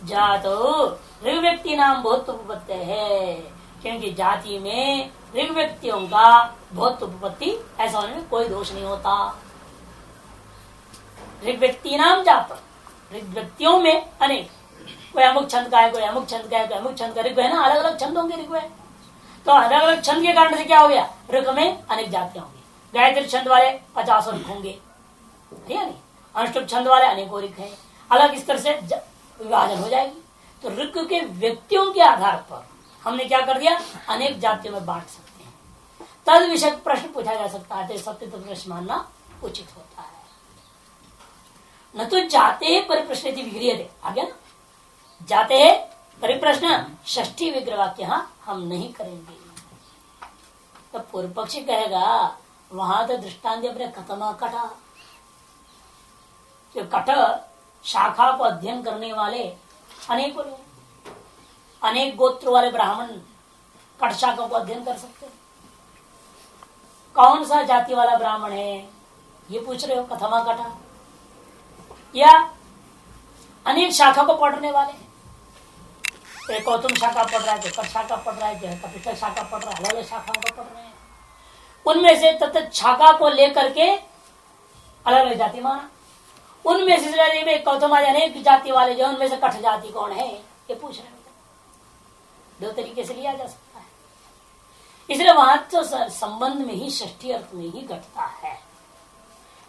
जातो ऋग व्यक्ति नाम बहुत उपपत्ति है, क्योंकि जाति में ऋग व्यक्तियों का बहुत उपपत्ति, ऐसा होने में कोई दोष नहीं होता। ऋग व्यक्ति नाम जात, ऋग व्यक्तियों में अनेक, कोई अमुक छंद का है, कोई अमुक छंद का है, कोई अमुक छंद का, ऋग है ना, अलग अलग छंद होंगे ऋग में, तो अलग अलग छंद के कारण से क्या हो गया, ऋग में अनेक जातियां होंगी। गायत्री छंद वाले 50 ऋग होंगे, ठीक है नहीं, अनुष्टुप छंद वाले अनेकों ऋग हैं, अलग इस तरह से विभाजन हो जाएगी। तो ऋग के व्यक्तियों के आधार पर हमने क्या कर दिया, अनेक जातियों में बांट सकते हैं। तद विषय प्रश्न पूछा जा सकता है, सत्य तो प्रश्न मानना उचित होता है। न तो जाते परिप्रश्न विग्रह आ गया ना, जाते परिप्रश्न षष्ठी विग्रह वाक्य हम नहीं करेंगे। तो पूर्व पक्षी कहेगा वहां तो दृष्टांत अपने कथमा कटा, जो कट शाखा को अध्ययन करने वाले अनेक लोग, अनेक गोत्र वाले ब्राह्मण कट शाखा को अध्ययन कर सकते हैं। कौन सा जाति वाला ब्राह्मण है ये पूछ रहे हो, कथमा कटा, या अनेक शाखा को पढ़ने वाले, एक गौतम शाखा पढ़ रहा है, तो कट शाखा पढ़ रहा है, जो कपिटल शाखा पढ़ रहा है, अलग अलग शाखाओं को पढ़ रहे हैं। उनमें से तत्त शाखा को लेकर के अलग अलग जाति माना, उनमें से गौतम अनेक जाति वाले जो, उनमें से कठ जाति कौन है ये पूछ रहे हैं। दो तरीके से लिया जा सकता है, इसलिए वहां तो संबंध में ही षष्ठी अर्थ में ही घटता है।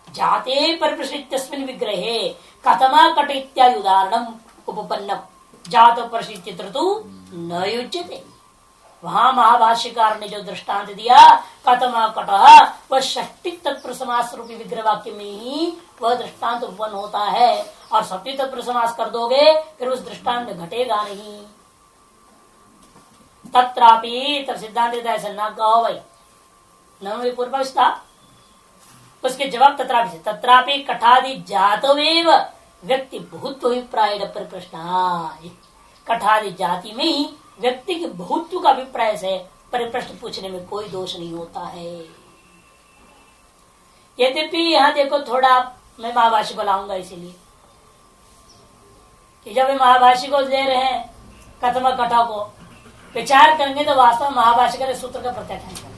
जाते परिप्रश्न विग्रहे कथमा कट इत्यादि उदाहरण उपपन्नम जात परिचित्र न युज्यते। वहां महाभाष्यकार ने जो दृष्टांत दिया कथमा कट, वह षष्ठी तत्पुरुष समास रूपी विग्रह वाक्य में ही वह दृष्टांत उपन्न होता है, और सप्तमी तत्पुरुष समास कर दोगे फिर उस दृष्टांत में घटेगा नहीं। तत्रापि तब सिद्धांत ऐसा न कहो भाई, न पूर्व पक्ष था, उसके जवाब तत्रापि से, तत्रापि कठादि जातवेव व्यक्ति बहुत्व अभिप्राय पर प्रश्न, कठादि जाति में ही व्यक्ति के बहुत्व का अभिप्राय से परिप्रश्न पूछने में कोई दोष नहीं होता है। यद्यपि यहाँ देखो थोड़ा मैं महाभाष्य को लाऊंगा, इसीलिए कि जब महाभाष्य को ले रहे हैं कथमा कथा को विचार करेंगे तो वास्तव में महाभाष्य के सूत्र का प्रत्याख्यान करेंगे।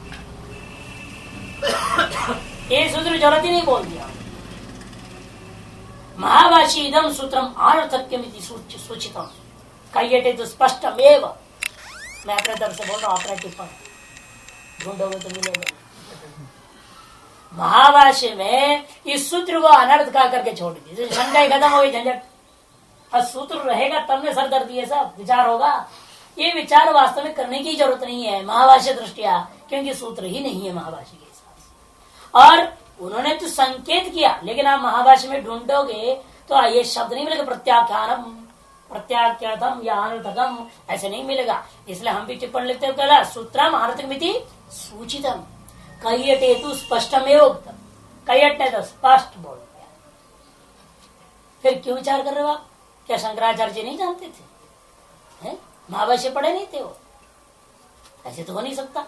ये सूत्र जरूरत ही नहीं बोल दिया, महाभाष्य इदम सूत्रम अनर्थक्यमिति सूचितम कयटे तो स्पष्टमेव। मैं अपने तरफ से बोल रहा हूँ, अपना टिप्पणी ढूंढोगे तो मिलेगा। महाभाष्य में इस सूत्र को अनर्थ का करके छोड़ दी, शंका ही खत्म हो गई, झंझट। और सूत्र रहेगा तब में सरदर्दी है, सब विचार होगा। ये विचार वास्तव में करने की जरूरत नहीं है महाभाष्य दृष्टिया, क्योंकि सूत्र ही नहीं है महाभाष्य के हिसाब। और उन्होंने तो संकेत किया, लेकिन आप महाभाष्य में ढूंढोगे तो ये शब्द नहीं मिलेगा, प्रत्याख्यानम प्रत्याख्यातम या अनर्थकम ऐसे नहीं मिलेगा। इसलिए हम भी टिप्पणी लिखते हैं, कहला सूत्रम अनर्थकमिति सूचितम कयटे तु स्पष्टमेव उक्तम, कयट ने तो स्पष्ट बोल दिया। फिर क्यों विचार कर रहे हो आप? क्या शंकराचार्य जी नहीं जानते थे? महाभाष्य पढ़े नहीं थे वो? ऐसे तो हो नहीं सकता।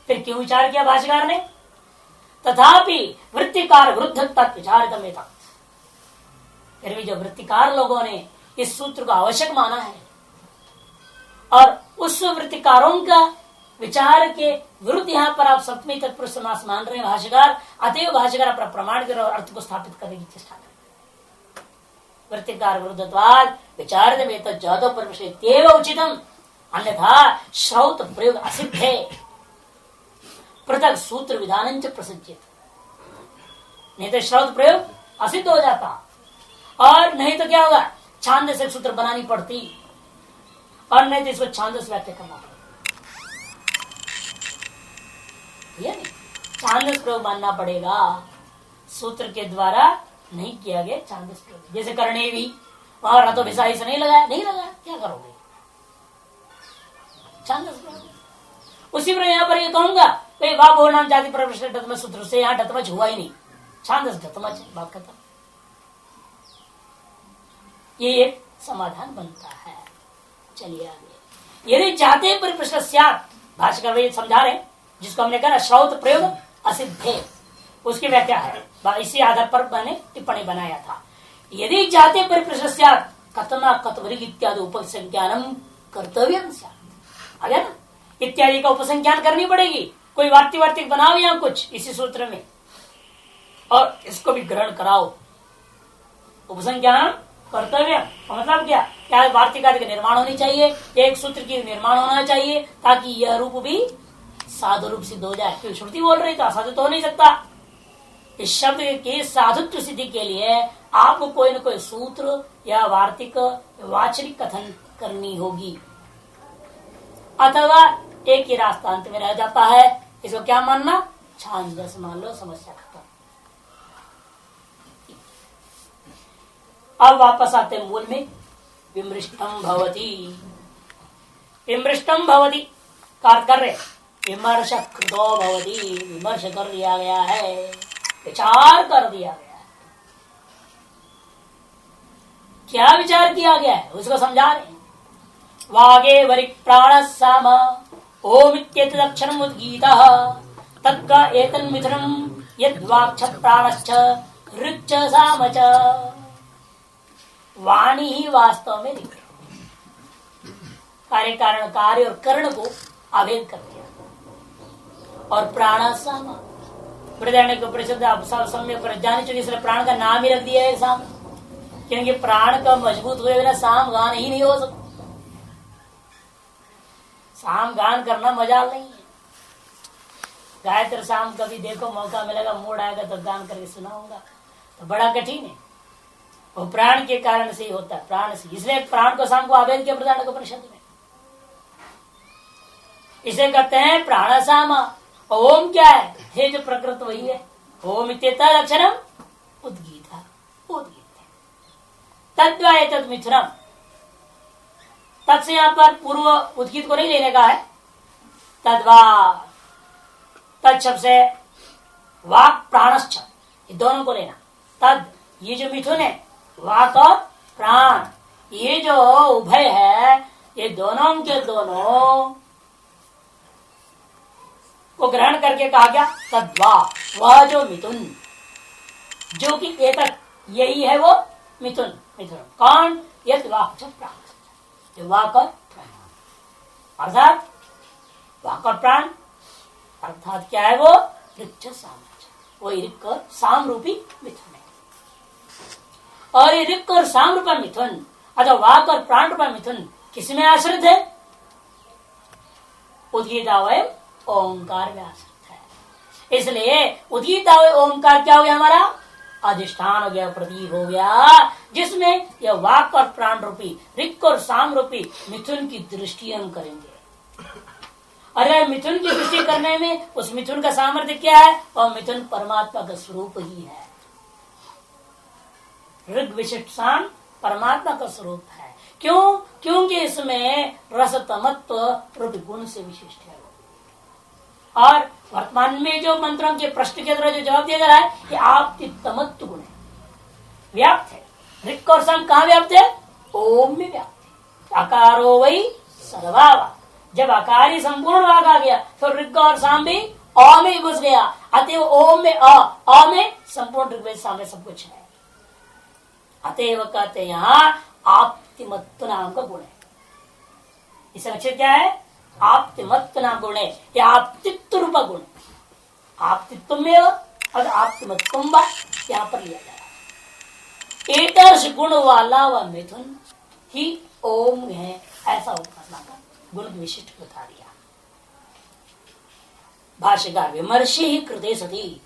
फिर क्यों विचार किया भाष्यकार ने? तथापि वृत्तिकार विरुद्ध तत्विचारित में था। फिर भी जो वृत्तिकार लोगों ने इस सूत्र को आवश्यक माना है और उस वृत्तिकारों का विचार के विरुद्ध यहाँ पर आप सप्तमी तत्पुरुष समास मान रहे हैं भाष्यकार, अतएव भाष्यकार अपना प्रमाण कर और अर्थ को स्थापित करने की चेष्टा करें। वृत्तिकार विरुद्धत्वाद विचार में तो जादव पर उचितम, अन्यथा श्रौत प्रयोग असिद्ध है। पृथक सूत्र विधान प्रसिद्ध, नहीं तो श्रौत प्रयोग असिद्ध हो जाता, और नहीं तो क्या होगा, छांदस से सूत्र बनानी पड़ती, और नहीं तो इसको छांदस व्याख्या करना पड़ता, छांदस प्रयोग मानना पड़ेगा, सूत्र के द्वारा नहीं किया गया छांदस प्रयोग। जैसे करने भी वहां रतो भिसाई से नहीं लगाया, क्या करोगे, छांदस प्रयोग। उसी प्रकार यहाँ पर ये कहूंगा वाह बहु नाम जाति प्रविष्ट डतमच सूत्र से यहाँ डतमच हुआ ही नहीं, छांदस डतमच, बात खत्म। ये एक समाधान बनता है। चलिए आगे, यदि जाते परिप्रश्न स्यात्, भाष्यकार वे समझा रहे, जिसको हमने कहा श्रौत प्रयोग असिद्ध है, उसकी व्याख्या है, इसी आधार पर मैंने टिप्पणी बनाया था। यदि जाते परिप्रश्न स्यात् कथना कतवरी इत्यादि उपसंज्ञानम कर्तव्यम स्यात्, आगे ना, इत्यादि का उपसंज्ञान करनी पड़ेगी, कोई वार्तिक बनाओ या कुछ इसी सूत्र में, और इसको भी ग्रहण कराओ। उपसंज्ञान कर्तव्य मतलब क्या वार्तिकादि का निर्माण होनी चाहिए, एक सूत्र की निर्माण होना चाहिए, ताकि यह रूप भी साधु रूप सिद्ध हो जाए। क्योंकि श्रुति बोल रही तो असाधु तो हो नहीं सकता। इस शब्द के साधुत्व सिद्धि के लिए आपको कोई न कोई सूत्र या वार्तिक वाचनिक कथन करनी होगी, अथवा एक ही रास्ता अंत में रह जाता है, इसको क्या मानना, छांदस मान लो, समस्या खत्म। अब वापस आते मूल में, विमृष्टम भवति, विमृष्टम भवति कार्य कर रहे, विमर्श कृतो भवति, विमर्श कर दिया गया है, विचार कर दिया गया है। क्या विचार किया गया है उसको समझा रहे। वागे वरिक प्राण साम ओम इत्येतदक्षरम् उद्गीतः तत्का एतन्मिथुनम् यद्वाक्छ प्राणश्च ऋक् च साम च। वाणी ही वास्तव में कार्य कारण कार्य और कर्ण को अभेद कर दिया, और प्राणासाम प्रधान के परिषद सम्यक जाने चुके, इसलिए प्राण का नाम ही रख दिया है साम, क्योंकि प्राण का मजबूत हुए बिना साम गान ही नहीं हो सकता। साम गान करना मजाल नहीं है। गायत्री साम कभी देखो, मौका मिलेगा, मूड आएगा तो गान करके सुनाऊंगा, तो बड़ा कठिन है। वो प्राण के कारण से ही होता है, प्राण से, इसलिए प्राण को साम को अभेद किया प्रधान को परिषद में। इसे कहते हैं प्राण साम। ओम क्या है, हे जो प्रकृत वही है, ओम इत्येतद अक्षरम उद्गीता, उद्गीत तद्वाय तद मिथुनम, तद से यहां पर पूर्व उद्गीत को नहीं लेने का है, तद्वा तद शब्द से वाक प्राणश्च, ये दोनों को लेना। तद ये जो मिथुन है, वाक और प्राण, ये जो उभय है, ये दोनों के दोनों को ग्रहण करके कहा गया तद्वा, वह जो मिथुन, जो कि एतत् यही है वो मिथुन। मिथुन कौन, यद वाक प्राण, जो वाक और प्राण, अर्थात वाक और प्राण अर्थात क्या है वो, ऋक् साम, वो ऋक् और साम रूपी मिथुन है। और ये ऋक् और साम रूपा मिथुन अथवा वाक और प्राण रूपा मिथुन किसमें आश्रित है, उद्गीतावय ओंकार में आश्रित है। इसलिए उद्गीतावय ओंकार क्या हो गया, हमारा अधिष्ठान हो गया, प्रतीक हो गया, जिसमें यह वाक और प्राण रूपी ऋक् और साम रूपी मिथुन की दृष्टि हम करेंगे। अरे मिथुन की दृष्टि करने में उस मिथुन का सामर्थ्य क्या है, और मिथुन परमात्मा का स्वरूप ही है। ऋग विशिष्ट साम परमात्मा का स्वरूप है। क्यों, क्योंकि इसमें रस तमत्व रूपी गुण से विशिष्ट है। और वर्तमान में जो मंत्रों के प्रश्न के द्वारा जो जवाब दिया जा रहा है, कि आपकी तमत्व गुण है, व्याप्त है। ऋक् और साम कहाँ व्याप्त है, ओम में व्याप्त है। आकारो वही सर्वावा, जब आकारी संपूर्ण वाक आ गया तो ऋक् और साम भी अ में घुस गया, अतएव ओम में अ में संपूर्ण ऋग्वेद साम में सब कुछ है। अतएव कहते हैं यहाँ आप्तिमत्व नाम का गुण है। इसे अक्षर क्या है, आप्तिमत्व नाम गुण है, या आप्तित्व रूपा गुण। आप्तित्व में और आप्तिमत्व यहाँ पर लिया जा रहा है। एकदर्श गुण वाला वह मिथुन ही ओम है, ऐसा उपासना का गुण विशिष्ट बता दिया। भाष्यकार विमर्शी ही कृते सती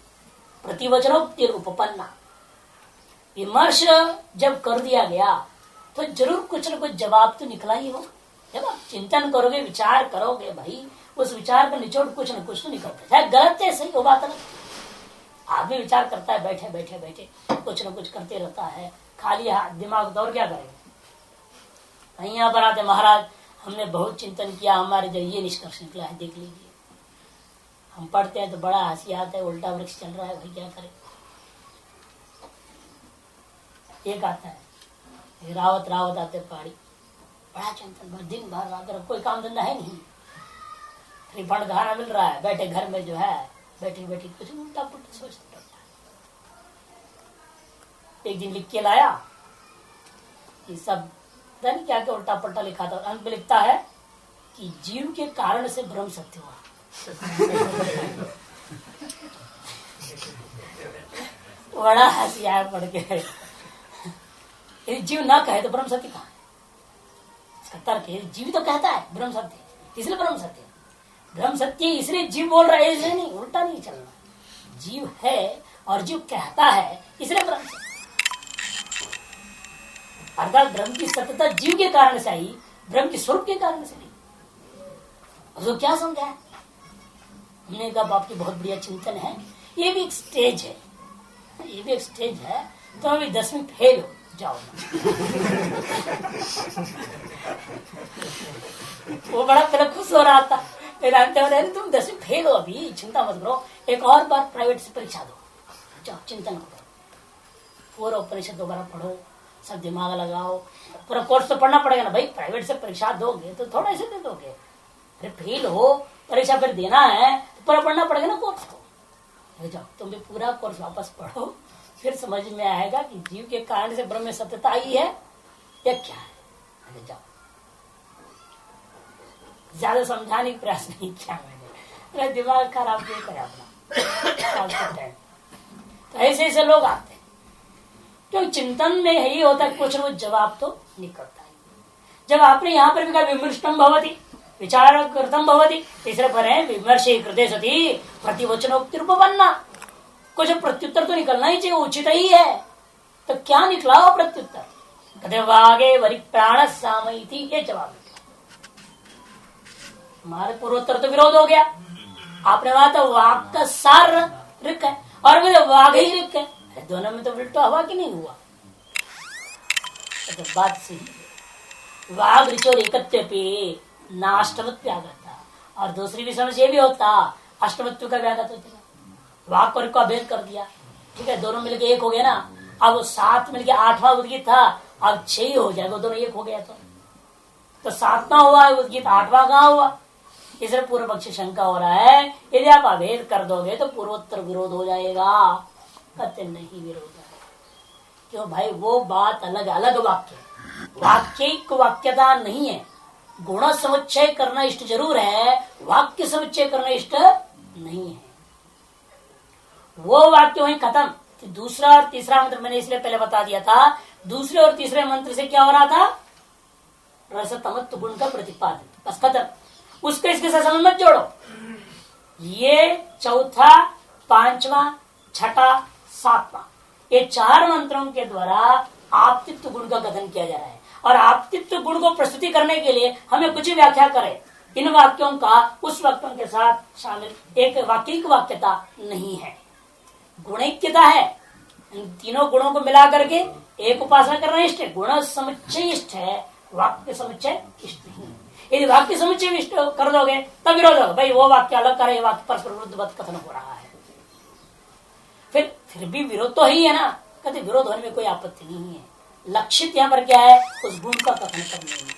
प्रतिवचनोक्ति उपपन्ना, विमर्श जब कर दिया गया तो जरूर कुछ न कुछ जवाब तो निकला ही हो। जब आप चिंतन करोगे, विचार करोगे, भाई उस विचार का निचोड़ कुछ न कुछ तो निकलता है। चाहे गलत है सही, वो बात अलग। आदमी विचार करता है, बैठे बैठे बैठे कुछ न कुछ करते रहता है, खाली हाथ दिमाग दौड़ क्या करेगा। यहाँ पर आते महाराज हमने बहुत चिंतन किया, हमारे जो ये निष्कर्ष निकला है देख लीजिए। हम पढ़ते हैं तो बड़ा हंसी आता है, उल्टा वृक्ष चल रहा है, भाई क्या करें। एक आता है रावत रावत आते पहाड़ी, बड़ा चिंतन, दिन भर रात, कोई काम धंधा है नहीं, रिफंड खाना मिल रहा है, बैठे घर में जो है बैठी बैठी कुछ उल्टा पुल्टा सोचते रहता है। एक दिन लिख के लाया, ये सब नहीं क्या क्या उल्टा पल्टा लिखा था। अंत में लिखता है कि जीव के कारण से ब्रह्म सत्य हुआ। बड़ा हंसी आया पढ़ के। यदि जीव ना कहे तो ब्रह्म सत्य कहाँ है? इसका तर्क है, जीव तो कहता है ब्रह्म सत्य, इसलिए ब्रह्म सत्य। ब्रह्म सत्य इसलिए जीव बोल रहा है, इसलिए नहीं, उल्टा नहीं चलना। जीव है और जीव कहता है इसलिए ब्रह्म सत्य। अर्थात ब्रह्म की सत्यता जीव के कारण से आई, ब्रह्म के स्वरूप के कारण से नहीं। उसको क्या समझा है? हमने कहा बाप की बहुत बढ़िया चिंतन है, ये भी एक स्टेज है, ये भी एक स्टेज है। तो अभी 10वीं फेल हो जाओ। वो बड़ा पहले खुश हो रहा था, तुम 10वीं फेल हो, अभी चिंता मत करो, एक और बार प्राइवेट से परीक्षा दो, जाओ चिंतन करो, पूरा उपनिषद दोबारा पढ़ो, सब दिमाग लगाओ। पूरा कोर्स तो पढ़ना पड़ेगा ना भाई, प्राइवेट से परीक्षा दोगे तो थोड़ा ऐसे दे दोगे। अरे फेल हो, परीक्षा फिर देना है तो पूरा पढ़ना पड़ेगा ना कोर्स को। जाओ तुम भी पूरा कोर्स वापस पढ़ो, फिर समझ में आएगा कि जीव के कारण से ब्रह्म में सत्यता आई है या क्या है। अरे जाओ, ज्यादा समझाने का प्रयास नहीं किया मैंने, मेरा दिमाग खराब नहीं करा अपना। तो ऐसे ऐसे लोग आते हैं, क्योंकि चिंतन में यही होता है कुछ न कुछ जवाब तो निकलता है। जब आपने यहाँ पर भी कहा विमृष्टम भवति विचार कृतम भवति, तीसरे पर है विमर्शे कृते सति प्रतिवचनोक्तिरूपन्ना, कुछ प्रत्युत्तर तो निकलना ही चाहिए, उचित ही है। तो क्या निकला हो प्रत्युत्तर? कहते वागे वरि प्राण सामयिति, ये जवाब निकला। हमारे पूर्वोत्तर तो विरोध हो गया। आपने कहा था वाक का सार रिक है और मेरे वाघ ही रिक है, दोनों में तो उल्टा हुआ कि नहीं हुआ? तो बात सही। वाघ ऋचोर एकत्व पे नाष्टवत्व व्यागता, और दूसरी भी समझ ये भी होता अष्टवत्व का व्यागत होता। वाघ को का भेद कर दिया, ठीक है, दोनों मिलके एक हो गया ना। अब वो 7 मिलके 8वां उद्गीत था, अब 6 हो जाएगा, दोनों एक हो गया तो 7वां हुआ है उद्गीत, 8वां कहाँ हुआ? इसलिए पूर्व पक्षी शंका हो रहा है यदि आप अभेद कर दोगे तो पूर्वोत्तर विरोध हो जाएगा। कहते नहीं विरोध है, क्यों भाई? वो बात अलग अलग वाक्य, वाक्यिक वाक्यता नहीं है। गुण समुच्चय करना इष्ट जरूर है, वाक्य समुच्चय करना इष्ट नहीं है। वो वाक्य वहीं खत्म। दूसरा और तीसरा मंत्र मैंने इसलिए पहले बता दिया था, दूसरे और तीसरे मंत्र से क्या हो रहा था? रसतमत्व गुण का प्रतिपादन, बस खत्म। उसके इसके साथ समझ मत जोड़ो। ये चौथा, 5वां, 6ठा, 7वां, ये 4 मंत्रों के द्वारा आपतित्व गुण का कथन किया जा रहा है। और आपतित्व गुण को प्रस्तुति करने के लिए हमें कुछ ही व्याख्या करें, इन वाक्यों का उस वाक्यों के साथ शामिल एक वाक्यिक वाक्यता नहीं है, गुणैक्यता है। इन तीनों गुणों को मिला करके एक उपासना करना इष्ट है, गुण समुच्चय इष्ट है, वाक्य समुच्चय इष्ट नहीं। यदि वाक्य समुच्चय इष्ट कर दोगे तब विरोध होगा, भाई वो वाक्य अलग करे, वाक्य परस्पर विरुद्ध कथन हो रहा है। फिर भी विरोध तो ही है ना। कहते विरोध होने में कोई आपत्ति नहीं है। लक्षित यहाँ पर क्या है? उस गुण का कथन करने में,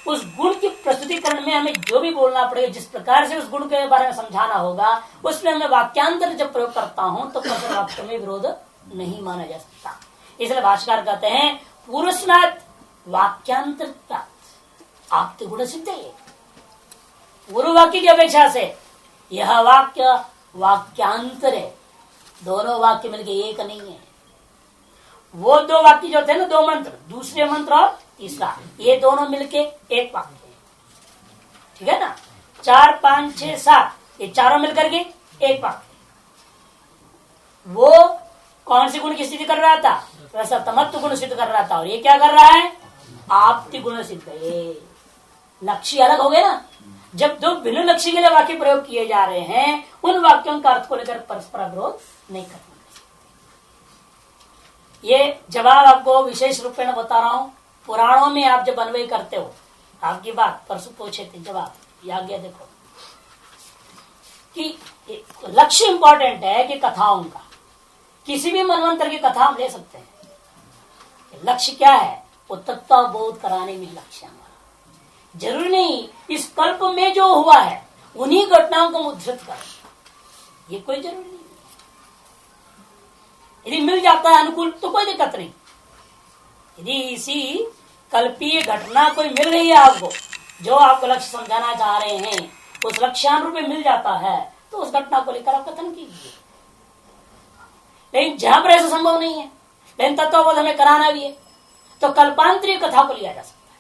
उस गुण की प्रस्तुतिकरण में हमें जो भी बोलना पड़ेगा, जिस प्रकार से उस गुण के बारे में समझाना होगा, उसमें मैं वाक्यांतर जब प्रयोग करता हूं तो वाक्य में विरोध नहीं माना जा सकता। इसलिए भाष्यकार कहते हैं पूर्वस्नात वाक्यांतर आप गुण सिद्ध है। पूर्व वाक्य की अपेक्षा से यह वाक्य वाक्यांतर है, दोनों वाक्य मिलके एक नहीं है। वो 2 वाक्य जो थे ना, 2 मंत्र, दूसरे मंत्र और तीसरा, ये दोनों मिलके एक वाक्य है, ठीक है ना। 4, 5, 6, 7 ये चारों मिलकर के एक वाक्य। वो कौन से गुण की स्थिति कर रहा था? वैसा तमत्व गुण सिद्ध कर रहा था और ये क्या कर रहा है, आपति गुण सिद्ध है। लक्ष्य अलग हो गए ना। जब दो भिन्न लक्ष्य के लिए वाक्य प्रयोग किए जा रहे हैं, उन वाक्यों का अर्थ को लेकर परस्पर विरोध नहीं करना। ये जवाब आपको विशेष रूप में बता रहा हूं। पुराणों में आप जब अन्वय करते हो, आपकी बात परसों पूछे थे, जवाब आ गया। देखो कि लक्ष्य इंपॉर्टेंट है कि कथाओं का, किसी भी मनवंतर की कथा हम ले सकते हैं। लक्ष्य क्या है, वो तत्व बोध कराने में लक्ष्य हमारा। जरूरी नहीं इस कल्प में जो हुआ है उन्हीं घटनाओं को उद्धृत कर, ये कोई जरूरी नहीं। यदि मिल जाता है अनुकूल तो कोई दिक्कत नहीं। यदि इसी कल्पीय घटना कोई मिल रही है आपको, जो आपको लक्ष्य समझाना चाह रहे हैं, उस लक्ष्यानुरूप में मिल जाता है, तो उस घटना को लेकर आप कथन कीजिए। लेकिन जहां पर ऐसा संभव नहीं है, लेकिन तत्वबोध हमें कराना भी है, तो कल्पांतरीय कथा को लिया जा सकता है।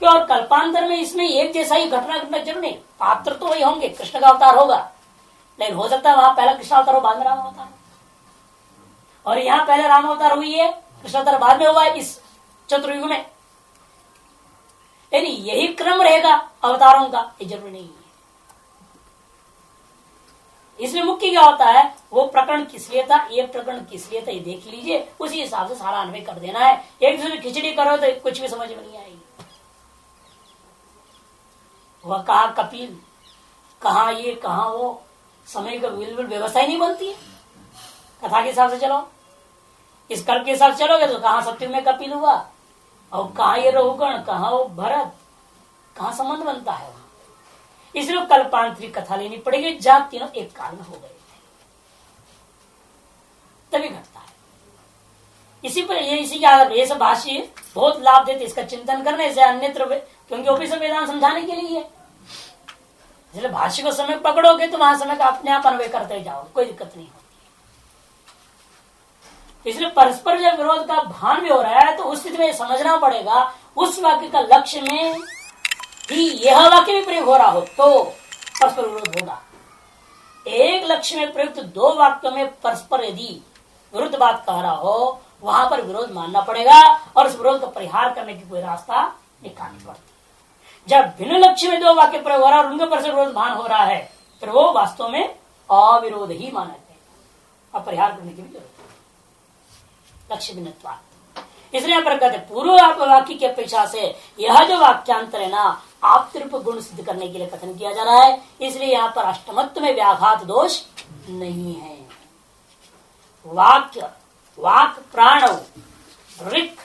क्यों? और कल्पांतर में इसमें एक जैसा ही घटना घटना जरूर नहीं। पात्र तो वही होंगे, कृष्ण का अवतार होगा, लेकिन हो सकता है वहां पहला कृष्ण अवतार हो, बाद में राम अवतार, और यहाँ पहले राम अवतार हुई है, कृष्ण अवतार बाद में हुआ है इस चतुर्युग में। यानी यही क्रम रहेगा अवतारों का, ये जरूरी नहीं है। इसमें मुख्य क्या होता है, वो प्रकरण किस लिए था, ये प्रकरण किस लिए था, ये देख लीजिए, उसी हिसाब से सारा अन्वय कर देना है। एक दूसरे खिचड़ी करो तो कुछ भी समझ में नहीं आएगी। वह कहा कपिल, कहा ये कहा वो, समय का बिल्कुल व्यवस्था ही नहीं बनती है। कथा के हिसाब से चलो, इस कल्प के हिसाब से चलोगे तो कहाँ सत्ययुग में कपिल हुआ, और कहा ये रघुगण, कहा वो भरत, कहाँ संबंध बनता है वहां। इसलिए कल्पांतरिक कथा लेनी पड़ेगी, जहां तीनों एक काल में हो गए थे, तभी घटता है। इसी पर इसी के आधार ये सब भाष्य बहुत लाभ देते, इसका चिंतन करने से अन्यत्र, क्योंकि वो भी सब वेदांत समझाने के लिए है। इसलिए भाष्य को समय पकड़ोगे तो वहां समय का अपने आप अन्वय करते जाओगे, कोई दिक्कत नहीं होती। इसलिए परस्पर जब विरोध का भान भी हो रहा है, तो उस स्थिति में समझना पड़ेगा उस वाक्य का लक्ष्य में ही यह वाक्य भी प्रयोग हो रहा हो तो परस्पर विरोध होगा। एक लक्ष्य में प्रयुक्त दो वाक्यों में परस्पर यदि विरुद्ध बात कह रहा हो, वहां पर विरोध मानना पड़ेगा और उस विरोध का परिहार करने की कोई रास्ता निकालनी पड़ती। जब भिन्न लक्ष्य में दो वाक्य प्रयोग हो रहा है और उनके परस्पर विरोध मान हो रहा है, फिर वो वास्तव में अविरोध ही माना जाएगा और परिहार करने की भी जरूरत है, लक्ष्य भिन्नत्वात्। इसलिए यहाँ पर कहते पूर्व वाक्य की अपेक्षा से यह जो वाक्यांतर है ना, आप रूप गुण सिद्ध करने के लिए कथन किया जा रहा है। इसलिए यहाँ पर अष्टमत्व में व्याघात दोष नहीं है। वाक्य वाक प्राण ऋक्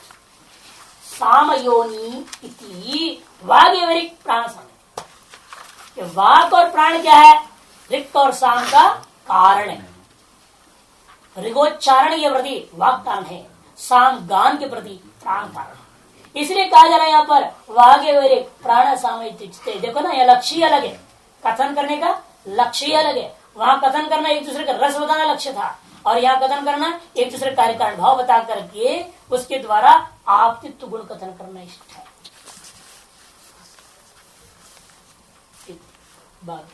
सामयोनि इति वाग्यवरिक प्राण समय। वाक और प्राण क्या है, ऋक् और साम का कारण है। ऋगोच्चारण के प्रति वाक कारण है, साम गान के प्रति प्राण कारण है। इसलिए कहा जा रहा है यहाँ पर वाग्यवरिक प्राण सामय। देखो ना, यह लक्ष्य अलग है, कथन करने का लक्ष्य अलग है। वहां कथन करना एक दूसरे का रस बताना लक्ष्य था, और यहाँ कथन करना एक दूसरे कार्य कारण भाव बता करके उसके द्वारा आपतित्व गुण कथन करना इष्ट है। बात